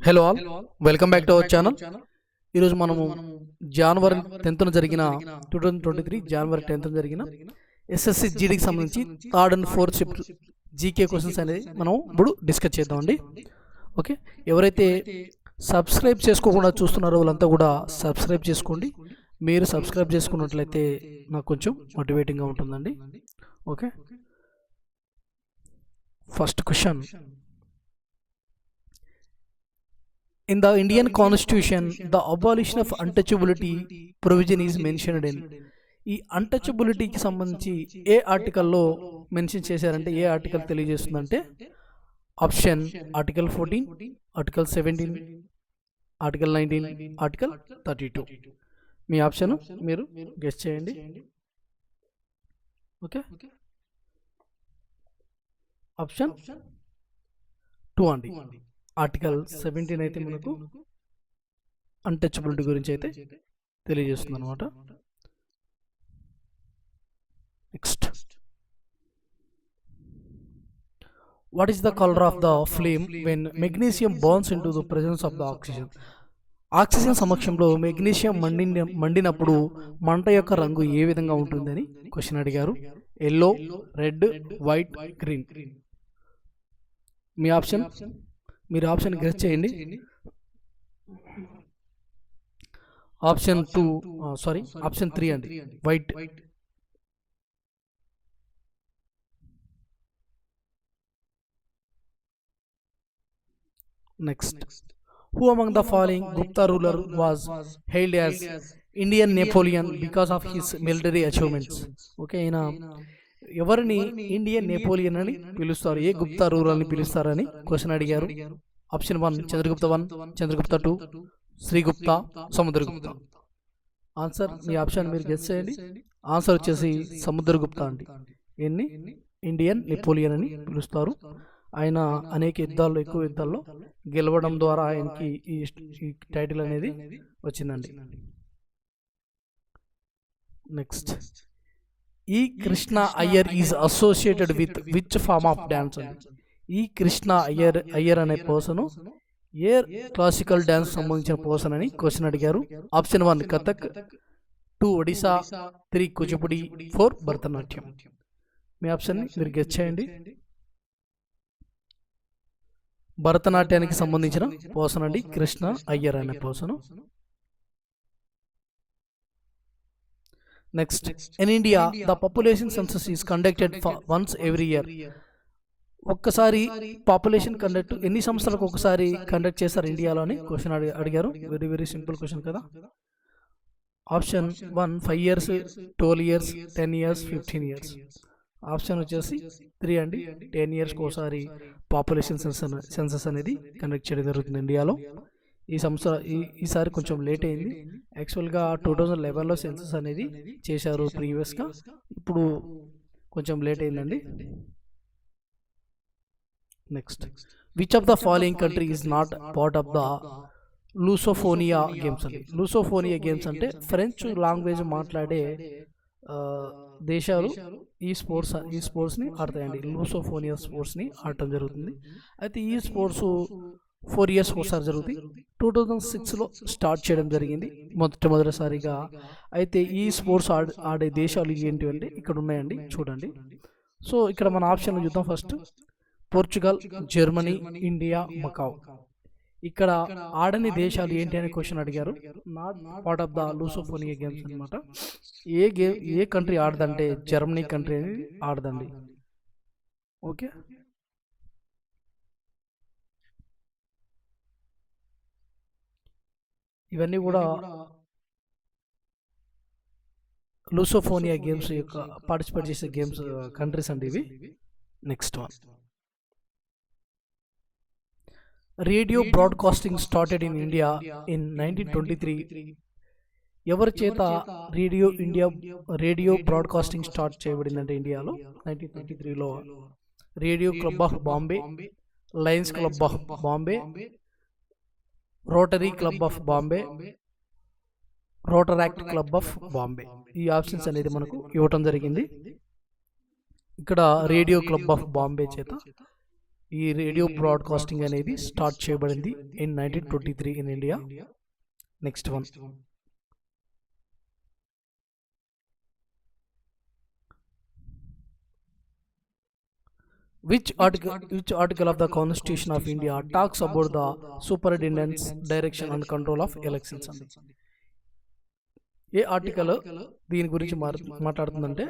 Hello all, welcome back to our channel. ఈరోజు మనము జనవరి 10th జరిగిన 2023 జనవరి 10th జరిగిన ఎస్ఎస్సి జీడీకి సంబంధించి third and fourth shift GK questions అనేది మనం ఇప్పుడు డిస్కస్ చేద్దామండి. ఓకే, ఎవరైతే సబ్స్క్రైబ్ చేసుకోకుండా చూస్తున్నారో వాళ్ళంతా కూడా సబ్స్క్రైబ్ చేసుకోండి. మీరు సబ్స్క్రైబ్ చేసుకున్నట్లయితే నాకు కొంచెం మోటివేటింగ్గా ఉంటుందండి. Okay, first question. In the Indian Constitution, the abolition of untouchability provision is mentioned in. ఈ అన్టచబిలిటీకి సంబంధించి ఏ ఆర్టికల్లో మెన్షన్ చేశారంటే ఏ ఆర్టికల్ తెలియజేస్తుందంటే option article 14, article 17, article 19, article 32. మీ ఆప్షన్ మీరు గెస్ చేయండి. ఓకే, ఆప్షన్ 2 అండి. ఆర్టికల్ 17 అయితే మనకు అన్టచబిలిటీ గురించి అయితే తెలియజేస్తుంది అనమాట. Next, what is the colour of the flame when magnesium burns in to the presence of the oxygen? Oxygen సమక్షంలో మెగ్నీషియం మండినప్పుడు మంట యొక్క రంగు ఏ విధంగా ఉంటుందని క్వశ్చన్ అడిగారు. Yellow, red, white, green. మీ ఆప్షన్ మీరు ఆప్షన్ గెస్ చేయండి. ఆప్షన్ 3 అండి, white. Next, who among the following Gupta ruler was hailed as Indian Napoleon because of his military achievements? Okay, ఈయన ఎవరిని ఇండియన్ నెపోలియన్ అని పిలుస్తారు, ఏ గుప్తా రూరల్ని పిలుస్తారని క్వశ్చన్ అడిగారు. ఆప్షన్ 1 చంద్రగుప్త 1, చంద్రగుప్త 2, శ్రీగుప్త, సముద్రగుప్త. ఆన్సర్ మీ ఆప్షన్ మీరు గెస్ చేయండి. ఆన్సర్ వచ్చేసి సముద్రగుప్త అండి. ఎన్ని ఇండియన్ నెపోలియన్ అని పిలుస్తారు. ఆయన అనేక యుద్ధాల్లో, ఎక్కువ యుద్ధాల్లో గెలవడం ద్వారా ఆయనకి ఈ టైటిల్ అనేది వచ్చిందండి. నెక్స్ట్, ఈ Krishna Iyer is associated with which form of dance అండి? ఈ కృష్ణ అయ్యర్ అనే పర్సన్ ఏ క్లాసికల్ డ్యాన్స్ సంబంధించిన పర్సన్ అని క్వశ్చన్ అడిగారు. ఆప్షన్ 1 కథక్, 2 ఒడిశా, 3 కూచిపూడి, 4 భరతనాట్యం. మీ ఆప్షన్ మీరు గెస్ చేయండి. భరతనాట్యానికి సంబంధించిన పర్సన్ అండి కృష్ణ అయ్యర్ అనే person. Next, in India the population census is conducted once every year. ఒక్కసారి పాపులేషన్ ఎన్ని సంవత్సరాలకు ఒకసారి కండక్ట్ చేస్తారు ఇండియాలో అని క్వశ్చన్ అడిగారు. వెరీ వెరీ సింపుల్ క్వశ్చన్ కదా. Option 1 5 years, 12 years, 10 years, 15 years. Option వచ్చేసి 3 అండి. 10 years ఒకసారి పాపులేషన్ సెన్సస్ అనేది కండక్ట్ చేయడం జరుగుతుంది ఇండియాలో. ఈసారి కొంచెం లేట్ అయింది. యాక్చువల్గా 2011లో సెన్సస్ అనేది చేశారు ప్రీవియస్గా, ఇప్పుడు కొంచెం లేట్ అయిందండి. Next, which of the following country is not part of the Lusophonia games అండి? లూసోఫోనియా గేమ్స్ అంటే ఫ్రెంచ్ లాంగ్వేజ్ మాట్లాడే దేశాలు ఈ స్పోర్ట్స్ని ఆడతాయండి. లూసోఫోనియా స్పోర్ట్స్ని ఆడటం జరుగుతుంది. అయితే ఈ స్పోర్ట్స్ 4 years ఒకసారి జరుగుతుంది. 2006లో స్టార్ట్ చేయడం జరిగింది మొదటిసారిగా. అయితే ఈ స్పోర్ట్స్ ఆడే దేశాలు ఏంటి అంటే ఇక్కడ ఉన్నాయండి, చూడండి. సో ఇక్కడ మన ఆప్షన్లు చూద్దాం. First Portugal, Germany, India, Macau. ఇక్కడ ఆడని దేశాలు ఏంటి అనే క్వశ్చన్ అడిగారు. Not part of the Lusophonia games అనమాట. ఏ కంట్రీ ఆడదంటే జర్మనీ కంట్రీ అనేది ఆడదండి. ఓకే, ఇవన్నీ కూడా లూసోఫోనియా గేమ్స్ యొక్క పార్టిసిపేట్ చేసే గేమ్స్ కంట్రీస్ అండి ఇవి. Next one, radio broadcasting started in India in 1923. ఎవరి చేత రేడియో బ్రాడ్కాస్టింగ్ స్టార్ట్ చేయబడిందంటే ఇండియాలో 1923లో radio club of Bombay, Lions club of Bombay, Rotary club of Bombay, Rotaract club of Bombay. ఈ ఆప్షన్స్ అనేది మనకు ఇవ్వటం జరిగింది. ఇక్కడ రేడియో క్లబ్ ఆఫ్ బాంబే చేత ఈ రేడియో బ్రాడ్కాస్టింగ్ అనేది స్టార్ట్ చేయబడింది in 1923 in India. Next one, which article of the Constitution of India talks about the superintendence, direction and control of elections అండి. ఏ ఆర్టికల్ దీని గురించి మాట్లాడుతుందంటే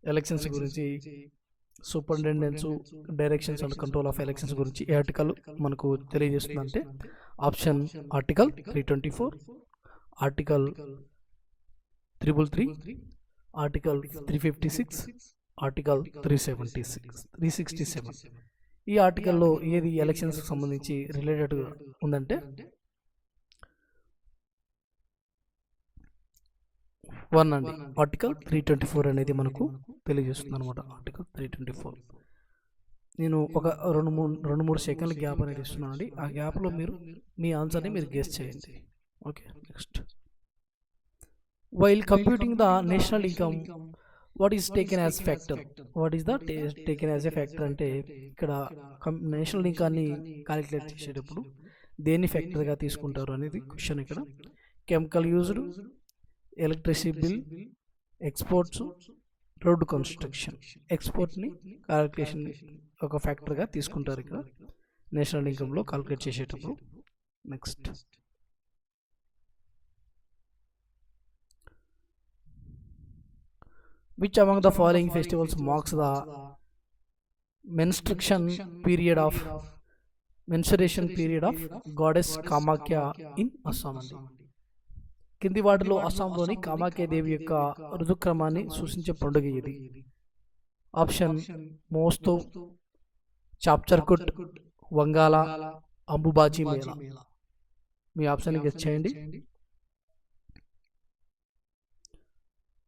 ఎలక్షన్స్ గురించి, superintendence, directions and control of elections గురించి ఏ article మనకు తెలియజేస్తుందంటే option article 324, article 333, article 356, article 367. ఈ ఆర్టికల్లో ఏది ఎలక్షన్స్ సంబంధించి రిలేటెడ్గా ఉందంటే వన్ అండి, ఆర్టికల్ 324 అనేది మనకు తెలియజేస్తుంది అనమాట. ఆర్టికల్ 324 నేను ఒక రెండు మూడు సెకండ్ల గ్యాప్ అనేది ఇస్తున్నాను అండి. ఆ గ్యాప్లో మీరు మీ ఆన్సర్ని మీరు గెస్ చేయండి. Okay, next, while computing the national income what is taken as factor. What is the taken as a factor అంటే ఇక్కడ నేషనల్ ఇన్కాన్ని క్యాలిక్యులేట్ చేసేటప్పుడు దేన్ని ఫ్యాక్టర్గా తీసుకుంటారు అనేది క్వశ్చన్. ఇక్కడ chemical used, electricity bill, exports, road construction. ఎక్స్పోర్ట్ని క్యాలిక్యులేషన్ ఒక ఫ్యాక్టర్గా తీసుకుంటారు ఇక్కడ నేషనల్ ఇన్కంలో క్యాలిక్యులేట్ చేసేటప్పుడు. Next, which among the following festivals marks the menstruation period of goddess Kamakya in Assam అండి. కింది వాటిలో అస్సాంలోని కామాఖ్య దేవి యొక్క ఋతుక్రమాన్ని సూచించే పండుగ ఇది. ఆప్షన్ మోస్తో, చాప్చర్కుట్, వంగాల, అంబుబాచి మేళా. మీ ఆప్షన్ గెస్ చేయండి.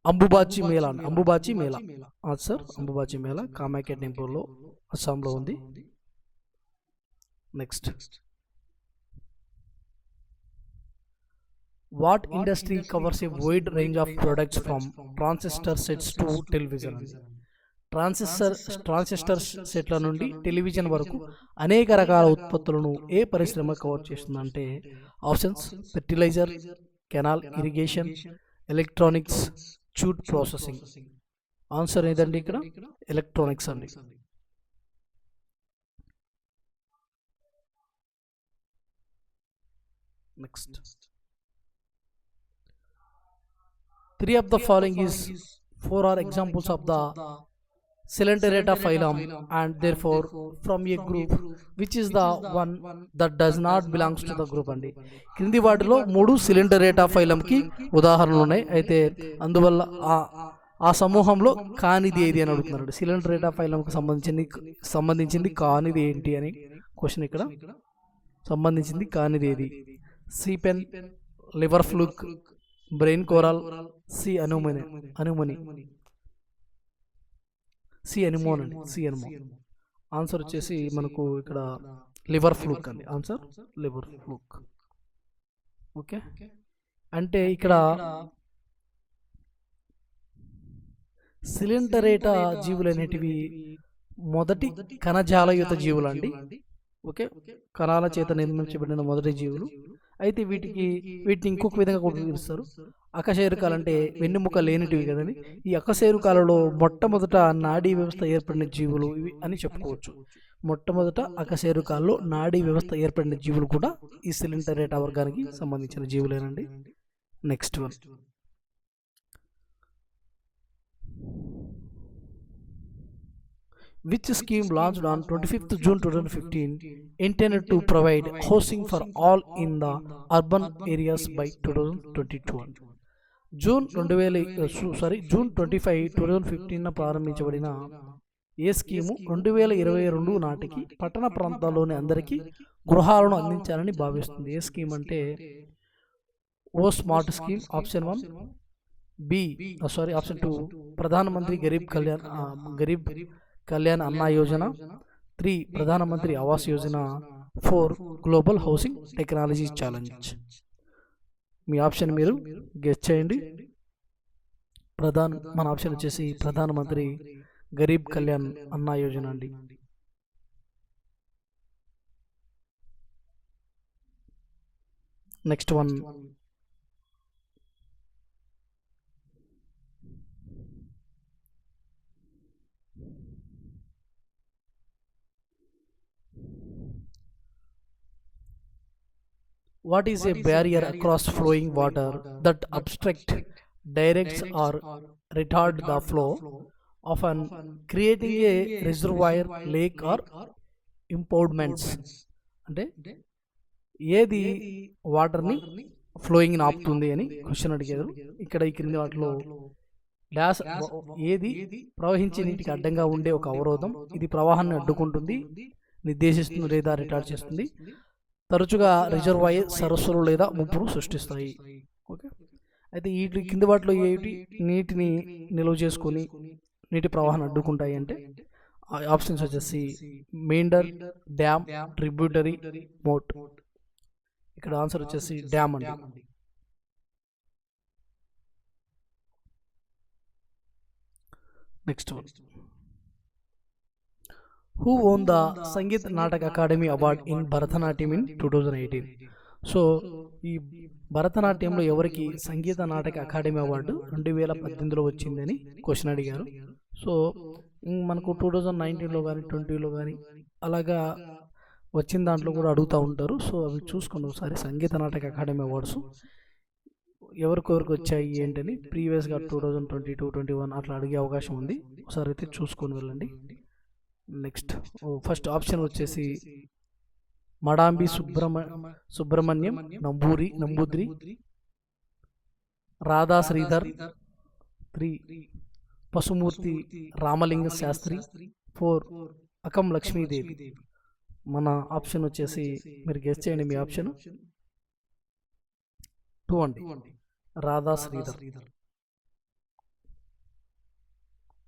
అంబుబాచి మేళా, అంబుబాచి మేళా ఆన్సర్. అంబుబాచి మేళా కామాఖ్య టెంపుల్లో అస్సాంలో ఉంది. Next, what industry covers A wide range of products from transistor sets to television. Transistor సెట్ల నుండి టెలివిజన్ వరకు అనేక రకాల ఉత్పత్తులను ఏ పరిశ్రమ కవర్ చేస్తుందంటే options fertiliser, canal irrigation, electronics, jute processing. Answer ఏదండి ఇక్కడ ఎలక్ట్రానిక్స్ అండి. Next, 3 of the following is 4 are examples of the Coelenterata phylum and therefore from a group which is the one that does not belongs to the group అండి. క్రింది వాటిలో 3 Coelenterata phylum కి ఉదాహరణలు ఉన్నాయి. అయితే అందువల్ల ఆ సమూహంలో కానిది ఏది అని అడుగుతున్నాడు. Coelenterata phylum కి సంబంధించింది కానిది ఏంటి అని క్వశ్చన్ ఇక్కడ. సంబంధించింది కానిది ఏది? Sea pen, liver fluke, brain coral, sea anemone sea anemone అండి. సి అనిమోన్ ఆన్సర్ వచ్చేసి మనకు ఇక్కడ లివర్ ఫ్లూక్ అండి. Answer liver fluke. ఓకే, అంటే ఇక్కడ సిలిండరేటా జీవులు అనేటివి మొదటి కణజాలయుత జీవులు అండి. ఓకే, కణాల చేత నిర్మించబడిన మొదటి జీవులు. అయితే వీటిని ఇంకొక విధంగా కూడా పిలుస్తారు, అకశేరుకాలు. అంటే వెన్నెముక లేనిటివి కదండి. ఈ అకశేరుకాలలో మొట్టమొదట నాడీ వ్యవస్థ ఏర్పడిన జీవులు ఇవి అని చెప్పుకోవచ్చు. మొట్టమొదట అకశేరుకాల్లో నాడీ వ్యవస్థ ఏర్పడిన జీవులు కూడా ఈ సిలిండరేటా వర్గానికి సంబంధించిన జీవులేనండి. Next one, which scheme launched on 25th June 2015 intended to provide housing for all in the urban areas by 2022. June 25, 2015 ప్రారంభించబడిన ఏ స్కీము 2022 నాటికి పట్టణ ప్రాంతాల్లోని అందరికీ గృహాలను అందించాలని భావిస్తుంది. ఏ స్కీమ్ అంటే O smart scheme option 1, option 2 Pradhan Mantri Garib Kalyan Anna Yojana, 3 Pradhan Mantri Awas Yojana, 4 global housing technology challenge. మీ ఆప్షన్ మీరు గెస్ చేయండి. మన ఆప్షన్ వచ్చేసి ప్రధానమంత్రి గరీబ్ కళ్యాణ్ అన్నా యోజన అండి. Next one, what is a barrier across flowing water that obstruct, directs or retard the flow, often creating a reservoir, lake or impoundments? అంటే ఏది వాటర్ని ఫ్లోయింగ్ ఆపుతుంది అని క్వశ్చన్ అడిగారు. ఇక్కడ ఈ క్రింది వాటిలో డాష్ ఏది ప్రవహించే నీటికి అడ్డంగా ఉండే ఒక అవరోధం, ఇది ప్రవాహాన్ని అడ్డుకుంటుంది, నిర్దేశిస్తుంది లేదా రిటార్డ్ చేస్తుంది, తరచుగా రిజర్వాయర్, సరస్సులు లేదా ముప్పును సృష్టిస్తాయి. ఓకే, అయితే వీటి కింది వాటిలో ఏమిటి నీటిని నిల్వ చేసుకొని నీటి ప్రవాహాన్ని అడ్డుకుంటాయి అంటే ఆప్షన్స్ వచ్చేసి మెయిండర్, డ్యామ్, ట్రిబ్యూటరీ, మోట్. ఇక్కడ ఆన్సర్ వచ్చేసి డ్యామ్ అండి. Next one, who won the Sangeet Natak Akademi award in Bharatanatyam in 2018? So ఈ భరతనాట్యంలో ఎవరికి సంగీత నాటక అకాడమీ అవార్డు 2018లో వచ్చిందని క్వశ్చన్ అడిగారు. సో మనకు 2019లో కానీ 2020లో కానీ అలాగా వచ్చిన దాంట్లో కూడా అడుగుతూ ఉంటారు. సో అవి చూసుకోండి ఒకసారి, సంగీత నాటక అకాడమీ అవార్డ్స్ ఎవరికెవరికి వచ్చాయి ఏంటని ప్రీవియస్గా 2020, 2021 అట్లా అడిగే అవకాశం ఉంది. ఒకసారి అయితే చూసుకొని వెళ్ళండి. నెక్స్ట్ ఫస్ట్ ఆప్షన్ వచ్చేసి మడాంబి సుబ్రహ్మణ్యం నంబూద్రి, రాధా శ్రీధర్, 3 పశుమూర్తి రామలింగ శాస్త్రి, 4 అకం లక్ష్మీదేవి. మన ఆప్షన్ వచ్చేసి మీరు గెస్ చేయండి, మీ ఆప్షన్ 2 అండి, Radha Sridhar.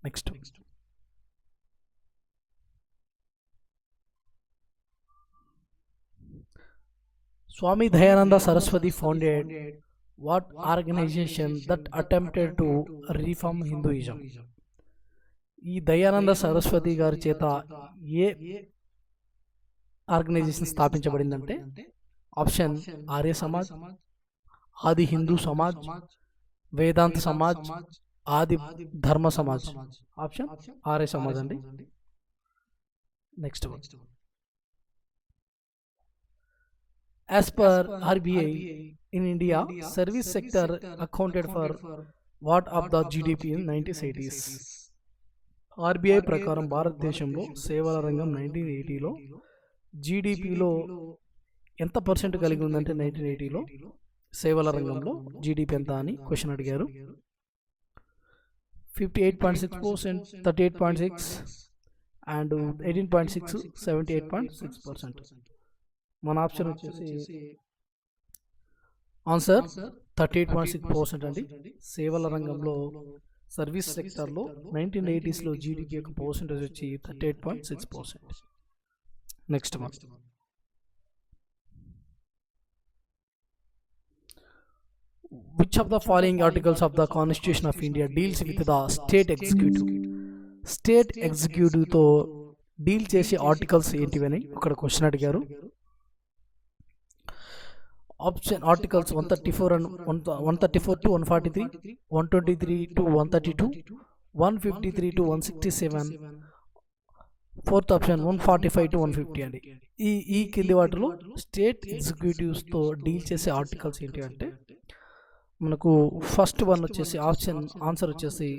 Next, Swami Dayananda Saraswati founded what organization that attempted to reform Hinduism? ఈ దయానంద సరస్వతి గారి చేత ఏ ఆర్గనైజేషన్ స్థాపించబడిందంటే ఆప్షన్ ఆర్య సమాజ్, ఆది హిందూ సమాజ్, వేదాంత సమాజ్, ఆది ధర్మ సమాజ్. ఆప్షన్ ఆర్య సమాజ్ అండి. Next one, as per RBI in India, service sector accounted for what of the GDP in 1980s? RBI ప్రకారం భారతదేశంలో సేవల రంగం 1980లో జీడిపిలో ఎంత పర్సెంట్ కలిగి ఉందంటే 1980లో సేవల రంగంలో జీడిపి ఎంత అని క్వశ్చన్ అడిగారు. 58.6%, 38.6 అండ్ 18.6, 78.6%. మన ఆప్షన్ వచ్చేసి ఆన్సర్ 38.6% అండి. సేవల రంగంలో సర్వీస్ సెక్టర్లో 1980స్లో జీడిపి యొక్క పర్సెంటేజ్ వచ్చి 38.6%. Next one, which of the following articles of the Constitution of India deals with the state executive? State ఎగ్జిక్యూటివ్తో డీల్ చేసే ఆర్టికల్స్ ఏంటివని ఇక్కడ క్వశ్చన్ అడిగారు. Option articles 134 and 134 to 143, 123 to 132, 153 to 167, fourth option 145 to 150 అండి. ఈ కింది వాటిలో స్టేట్ ఎగ్జిక్యూటివ్స్తో డీల్ చేసే ఆర్టికల్స్ ఏంటి అంటే మనకు ఫస్ట్ వన్ వచ్చేసి ఆన్సర్ వచ్చేసి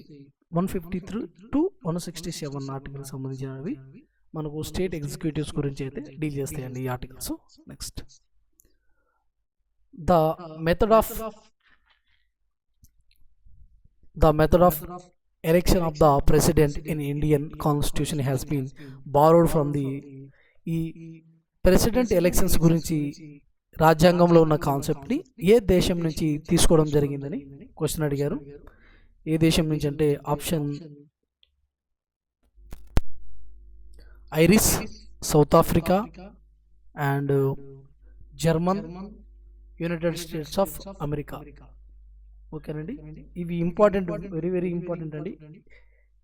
153 to 167 ఆర్టికల్ సంబంధించినవి మనకు స్టేట్ ఎగ్జిక్యూటివ్స్ గురించి అయితే డీల్ చేస్తాయండి ఈ articles. Next, the method of election of the president in Indian constitution has been borrowed from the ఈ ప్రెసిడెంట్ ఎలక్షన్స్ గురించి రాజ్యాంగంలో ఉన్న కాన్సెప్ట్ని ఏ దేశం నుంచి తీసుకోవడం జరిగిందని క్వశ్చన్ అడిగారు. ఏ దేశం నుంచి అంటే option Irish, south Africa and German, United states of America. ఓకేనండి, ఇవి ఇంపార్టెంట్, వెరీ వెరీ ఇంపార్టెంట్ అండి.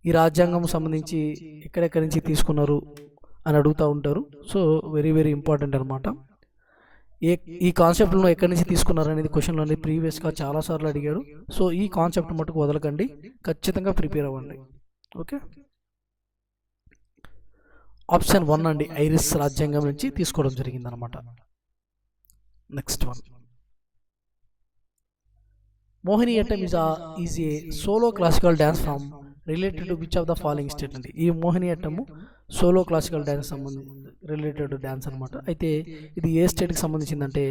ఈ రాజ్యాంగం సంబంధించి ఎక్కడెక్కడి నుంచి తీసుకున్నారు అని అడుగుతూ ఉంటారు. సో వెరీ వెరీ ఇంపార్టెంట్ అనమాట. ఈ కాన్సెప్ట్ను ఎక్కడి నుంచి తీసుకున్నారనేది క్వశ్చన్లు అనేది ప్రీవియస్గా చాలాసార్లు అడిగాడు. సో ఈ కాన్సెప్ట్ మటుకు వదలకండి, ఖచ్చితంగా ప్రిపేర్ అవ్వండి. ఓకే, ఆప్షన్ 1 అండి, ఐరిష్ రాజ్యాంగం నుంచి తీసుకోవడం జరిగిందనమాట. Next one, Mohiniyattam is a solo classical dance from related to which of the following state అండి. ఈ Mohiniyattam solo classical dance related dance అనమాట. అయితే ఇది ఏ స్టేట్కి సంబంధించిందంటే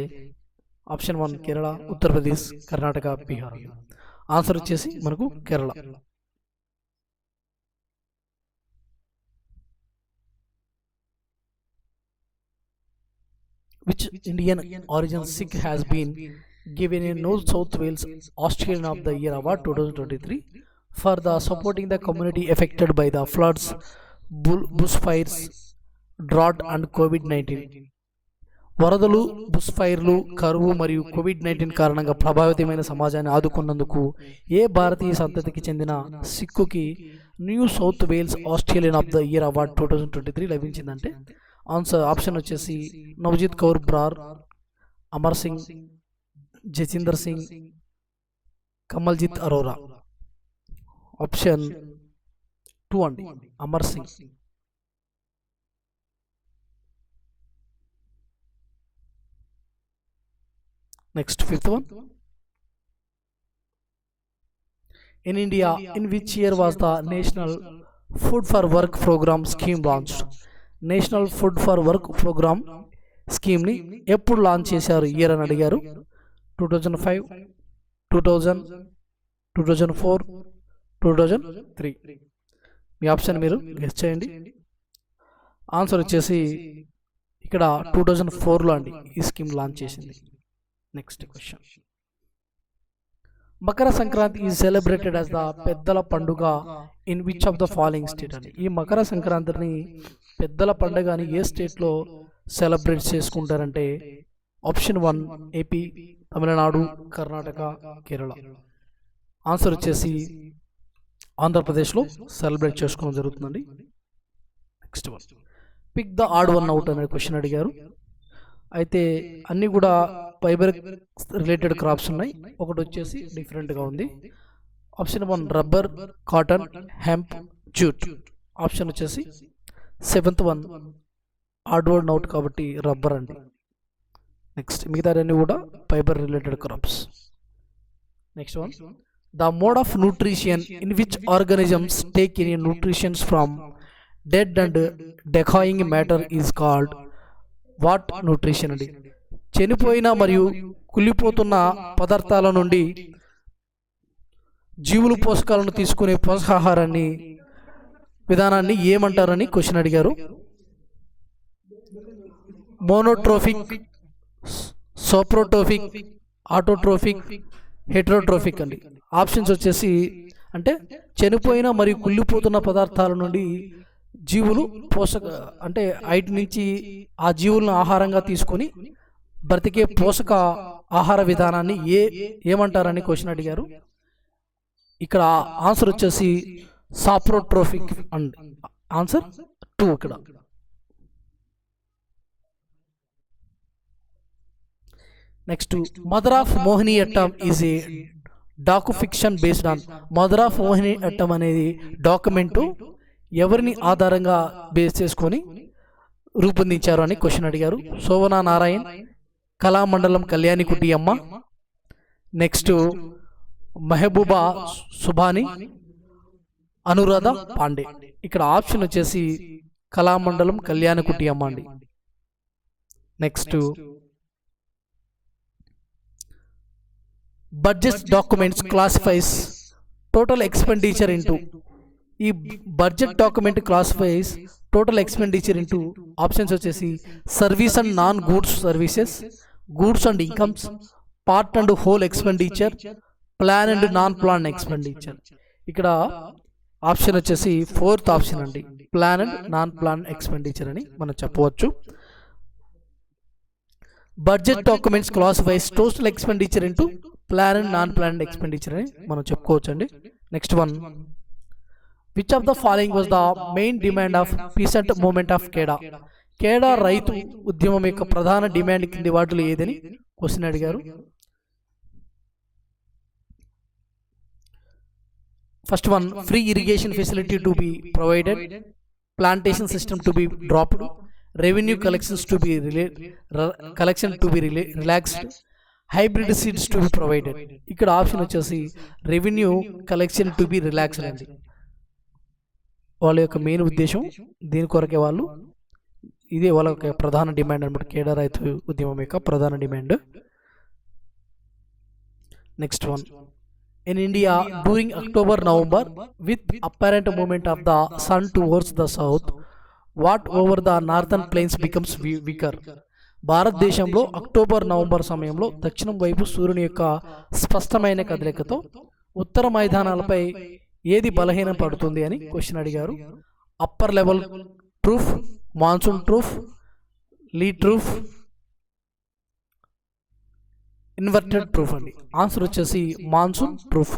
ఆప్షన్ 1 కేరళ, ఉత్తరప్రదేశ్, కర్ణాటక, బీహార్. ఆన్సర్ వచ్చేసి మనకు Kerala. Which Indian origin Sikh has been given a New South Wales Australian of the Year Award 2023 for the supporting the community affected by the floods, bushfires, drought and COVID-19. వరదలు, బుష్ఫైర్లు, కరువు మరియు COVID-19 కారణంగా ప్రభావితమైన సమాజాన్ని ఆదుకున్నందుకు ఏ భారతీయ సంతతికి చెందిన సిక్కుకి New South Wales Australian of the year award 2023 లభించిందంటే ఆన్సర్ ఆప్షన్ వచ్చేసి నవజీత్ కౌర్ బ్రార్, అమర్ సింగ్, జసిందర్ సింగ్, కమల్జిత్ అరోరా. ఆప్షన్ 2 అండి, Amar Singh. Next 5th one, in India, in which year was the National Food for Work program scheme launched? National food for work program స్కీమ్ని ఎప్పుడు launch చేశారు year అని అడిగారు. 2005, 2000, 2004, 2003. మీ option మీరు గెస్ చేయండి. ఆన్సర్ వచ్చేసి ఇక్కడ 2004లో అండి ఈ స్కీమ్ లాంచ్ చేసింది. Next question, Makara Sankranti is celebrated as the Peddala Panduga in which of the following state అండి. ఈ మకర సంక్రాంతిని పెద్దల పండుగ అని ఏ స్టేట్లో సెలబ్రేట్ చేసుకుంటారంటే option 1 AP, Tamil Nadu, Karnataka, Kerala. Answer వచ్చేసి ఆంధ్రప్రదేశ్లో సెలబ్రేట్ చేసుకోవడం జరుగుతుందండి. Next one, pick the odd one out అనే క్వశ్చన్ అడిగారు. అయితే అన్నీ కూడా ఫైబర్ రిలేటెడ్ క్రాప్స్ ఉన్నాయి, ఒకటి వచ్చేసి డిఫరెంట్గా ఉంది. Option 1 rubber, cotton, hemp, jute. Option వచ్చేసి 7th one odd word out కాబట్టి రబ్బర్ అండి. నెక్స్ట్ మిగతా అన్ని కూడా fibre related crops. Next one, the mode of nutrition in which organisms take in nutritions from dead and decaying matter is called what nutrition అండి. చనిపోయిన మరియు కుళ్ళిపోతున్న పదార్థాల నుండి జీవులు పోషకాలను తీసుకునే పోషకాహారాన్ని విధానాన్ని ఏమంటారని క్వశ్చన్ అడిగారు. మోనోట్రోఫిక్, సోప్రోట్రోఫిక్, ఆటోట్రోఫిక్, హెట్రోట్రోఫిక్ అండి. ఆప్షన్స్ వచ్చేసి అంటే చనిపోయిన మరియు కుళ్ళిపోతున్న పదార్థాల నుండి జీవులు అంటే వాటి నుంచి ఆ జీవులను ఆహారంగా తీసుకొని బ్రతికే పోషక ఆహార విధానాన్ని ఏమంటారని క్వశ్చన్ అడిగారు. ఇక్కడ ఆన్సర్ వచ్చేసి సాప్రోట్రోఫిక్ అండ్ ఆన్సర్ 2 ఇక్కడ. Next, mother of Mohiniyattam is A Daaku fiction based on. Mother of Mohiniyattam అనేది డాక్యుమెంటు ఎవరిని ఆధారంగా బేస్ చేసుకొని రూపొందించారు అని క్వశ్చన్ అడిగారు. శోభనా నారాయణ్, కళామండలం కళ్యాణికుట్టి అమ్మ, నెక్స్ట్ మెహబూబా సుబాని, అనురాధ పాండే. ఇక్కడ ఆప్షన్ వచ్చేసి కళామండలం కళ్యాణకుట్టి అమ్మ అండి. Next, budget documents classifies total expenditure into. ఈ budget document classifies total expenditure into options వచ్చేసి service and non goods services, goods and incomes, part and whole expenditure, plan and non plan expenditure. ఇక్కడ option వచ్చేసి 4th option అండి, plan and non plan expenditure అని మనం చెప్పవచ్చు. Budget documents classifies total expenditure into plan and non plan expenditure అని మనం చెప్పుకోవచ్చు అండి. Next one, which of the following was the main demand of peasant movement of Kheda. Kheda రైతు ఉద్యమం యొక్క ప్రధాన డిమాండ్ కింది వాటిలో ఏదని క్వశ్చన్ అడిగారు. First one, free irrigation facility to be provided, plantation system to be dropped, revenue collections to be relaxed, hybrid seeds to be provided. ఇక్కడ option వచ్చేసి revenue collection to be relaxed అండి. వాళ్ళ యొక్క main ఉద్దేశం దీని కొరకే వాళ్ళు, ఇదే వాళ్ళ యొక్క ప్రధాన డిమాండ్ అనమాట. కేడా రైతు ఉద్యమం యొక్క ప్రధాన demand. Next one, in India during October-November with apparent movement of the sun towards the south, what over the northern plains becomes weaker. భారతదేశంలో అక్టోబర్-నవంబర్ సమయంలో దక్షిణం వైపు సూర్యుని యొక్క స్పష్టమైన కదలికతో ఉత్తర మైదానాలపై ఏది బలహీనం పడుతుంది అని క్వశ్చన్ అడిగారు. Upper level trough, monsoon trough, lee trough, inverted trough అండి. ఆన్సర్ వచ్చేసి మాన్సూన్ ట్రూఫ్.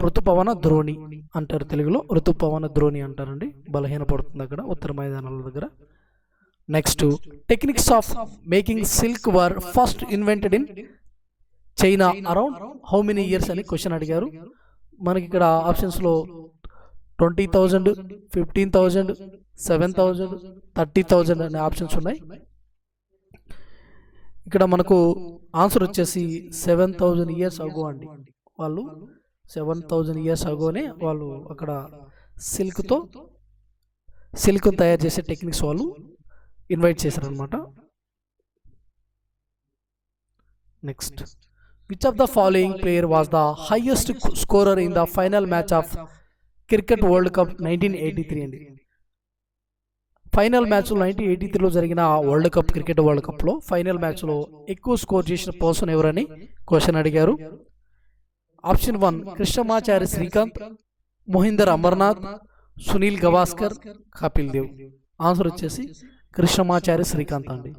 ఋతుపవన ద్రోణి అంటారు తెలుగులో, ఋతుపవన ద్రోణి అంటారండి. బలహీన పడుతుంది అక్కడ ఉత్తర మైదానాల దగ్గర. Next, techniques of making silk were first invented in China around how many years అని క్వశ్చన్ అడిగారు. మనకి ఇక్కడ ఆప్షన్స్లో 20,000, 15,000, 7,000, 30,000 అనే ఆప్షన్స్ ఉన్నాయి. ఇక్కడ మనకు ఆన్సర్ వచ్చేసి 7,000 ఇయర్స్ అగో అండి. వాళ్ళు 7,000 ఇయర్స్ అగోనే వాళ్ళు అక్కడ సిల్క్ తయారు చేసే టెక్నిక్స్ వాళ్ళు ఇన్వైట్ చేశారనమాట. Next, which of the following player was the highest scorer in the final match of cricket world cup 1983 అండి. ఫైనల్ మ్యాచ్లో 1983లో జరిగిన క్రికెట్ వరల్డ్ కప్లో ఫైనల్ మ్యాచ్లో ఎక్కువ స్కోర్ చేసిన పర్సన్ ఎవరని క్వశ్చన్ అడిగారు. ఆప్షన్ 1, కృష్ణమాచారి శ్రీకాంత్, మోహిందర్ అమర్నాథ్, సునీల్ గవాస్కర్, కపిల్ దేవ్. ఆన్సర్ వచ్చేసి కృష్ణమాచారి శ్రీకాంత్ అండి.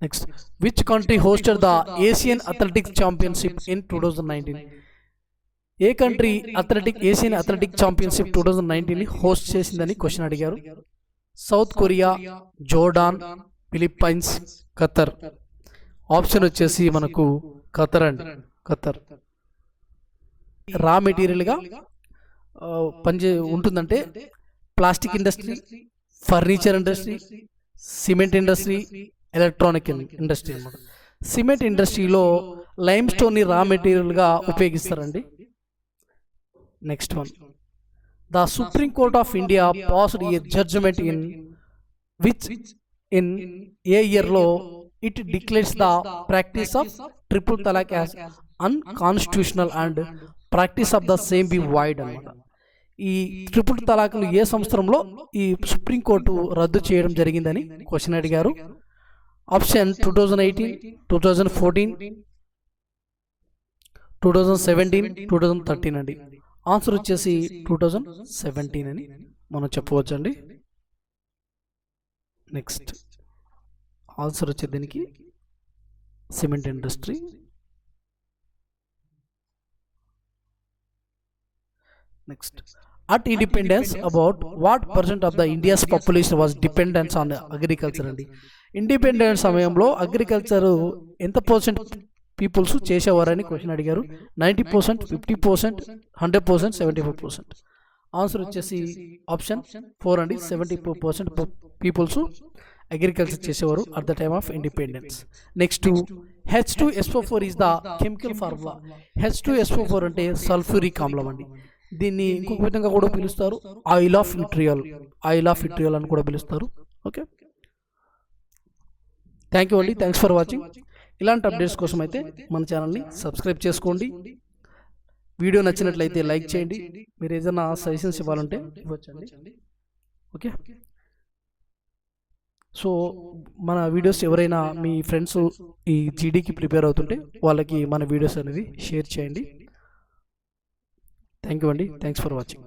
Next, which country hosted the Asian athletics championship in 2019? ఏ కంట్రీ ఏషియన్ అథ్లెటిక్ ఛాంపియన్షిప్ 2019ని హోస్ట్ చేసిందని క్వశ్చన్ అడిగారు. South Korea, Jordan, Philippines, Qatar. Option వచ్చేసి మనకు ఖతర్ అండి. ఖతర్ రా మెటీరియల్గా ఉంటుందంటే plastic industry, furniture industry, cement industry, electronic industry అన్నమాట. సిమెంట్ ఇండస్ట్రీలో లైమ్ స్టోన్ని రా మెటీరియల్గా ఉపయోగిస్తారండి. Next one, the supreme court of India passed a judgment in a ఇయర్లో it declares the practice of triple talaq as unconstitutional and practice of the same be void అన్నమాట. ఈ triple తలాక్ను ఏ సంవత్సరంలో ఈ supreme court రద్దు చేయడం జరిగిందని క్వశ్చన్ అడిగారు. ఆప్షన్ 2018, 2014, 2017, 2013 అండి. ఆన్సర్ వచ్చేసి 2017 అని మనం చెప్పవచ్చు అండి. నెక్స్ట్ ఆన్సర్ వచ్చే దీనికి cement industry. Next, at independence about what percent of the India's population was dependent on agriculture అండి. ఇండిపెండెన్స్ సమయంలో అగ్రికల్చర్ ఎంత పర్సెంట్ పీపుల్స్ చేసేవారని క్వశ్చన్ అడిగారు. 90%, 50%, 100%, 75%. ఆన్సర్ వచ్చేసి ఆప్షన్ 4 అండి. 74% పీపుల్స్ అగ్రికల్చర్ చేసేవారు at the time of independence. Next, H2SO4 is the chemical formula. H2SO4 అంటే sulphuric ఆమ్లం అండి. దీన్ని ఇంకొక విధంగా కూడా పిలుస్తారు, ఆయిల్ ఆఫ్ విట్రియాల్ అని కూడా పిలుస్తారు. ఓకే, థ్యాంక్ యూ అండి. Thanks for watching. ఇలాంటి అప్డేట్స్ కోసం అయితే మన ఛానల్ని సబ్స్క్రైబ్ చేసుకోండి. వీడియో నచ్చినట్లయితే లైక్ చేయండి. మీరు ఏదైనా సజెషన్స్ ఇవ్వాలంటే ఇవ్వచ్చండి. ఓకే, సో మన వీడియోస్ ఎవరైనా మీ ఫ్రెండ్స్ ఈ జీడీకి ప్రిపేర్ అవుతుంటే వాళ్ళకి మన వీడియోస్ అనేది షేర్ చేయండి. థ్యాంక్ యూ అండి. Thanks for watching.